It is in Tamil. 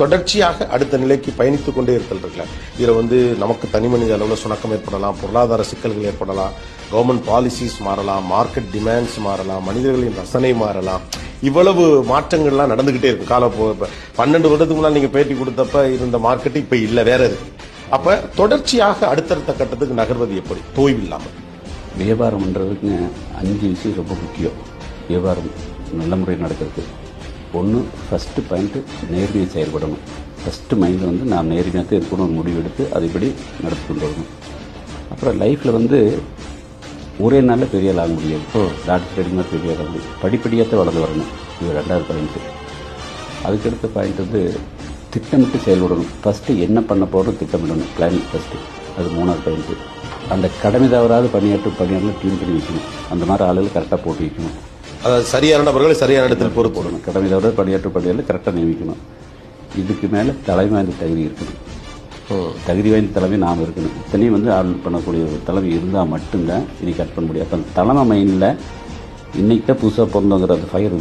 தொடர்ச்சியாக அடுத்த நிலைக்கு பயணித்துக் கொண்டே இருத்தல் இருக்குல்ல. இதுல நமக்கு தனி மனித அளவில் சுணக்கம் ஏற்படலாம், பொருளாதார சிக்கல்கள் ஏற்படலாம், கவர்மெண்ட் பாலிசிஸ் மாறலாம், மார்க்கெட் டிமாண்ட்ஸ் மாறலாம், மனிதர்களின் ரசனை மாறலாம். இவ்வளவு மாற்றங்கள்லாம் நடந்துகிட்டே இருக்கும். 12 வருடத்துக்கு முன்னால் நீங்க பேட்டி கொடுத்தப்ப இருந்த மார்க்கெட் இப்ப இல்ல, வேற இருக்கு. அப்ப தொடர்ச்சியாக அடுத்தடுத்த கட்டத்துக்கு நகர்வது எப்படி தோய்வு இல்லாமல்? வியாபாரம்ன்றதுக்கு 5 விஷயம் ரொம்ப முக்கியம். வியாபாரம் நல்ல முறையில் நடக்கிறது. ஒன்று, ஃபஸ்ட்டு பாயிண்ட்டு நேர்மையை செயல்படணும். ஃபஸ்ட்டு மைண்டில் நான் நேர்மையாக தான் இருக்கணும் முடிவெடுத்து அதுபடி நடத்தி கொண்டு வரணும். அப்புறம் லைஃப்பில் ஒரே நாளில் பெரிய ஆள் ஆக முடியாது. டாக்டர் படிக்கும்போது பெரிய ஆக முடியும். படிப்படியாக வளர்ந்து வரணும். இது 2வது பாயிண்ட்டு. அதுக்கடுத்த பாயிண்ட் திட்டமிட்டு செயல்படணும். ஃபஸ்ட்டு என்ன பண்ண போகிறோம் திட்டமிடணும், பிளான் ஃபஸ்ட்டு. அது 3வது பாயிண்ட்டு. அந்த கடமை தவறாது பணியாற்றும் பணியாளர்கள் டியூன் பண்ணி வைக்கணும். அந்த மாதிரி ஆளுகள் கரெக்டாக போட்டு வைக்கணும். அதாவது சரியான நபர்களை சரியான இடத்தில் பொறுப்பு போடணும். கடமை தவறாது பணியாற்றும் பணியாளர்கள் கரெக்டாக நியமிக்கணும். இதுக்கு மேலே தலைமை வாய்ந்த தகுதி இருக்கணும். தகுதி வாய்ந்த தலைமை நாம் இருக்கணும். இத்தனையும் ஆள் பண்ணக்கூடிய ஒரு தலைமை இருந்தால் மட்டும்தான் இனி கட் பண்ண முடியும். அப்போ தலைமை மைண்டில் இன்னைக்கு தான் புதுசாக பிறந்தோங்கிற அந்த ஃபயர்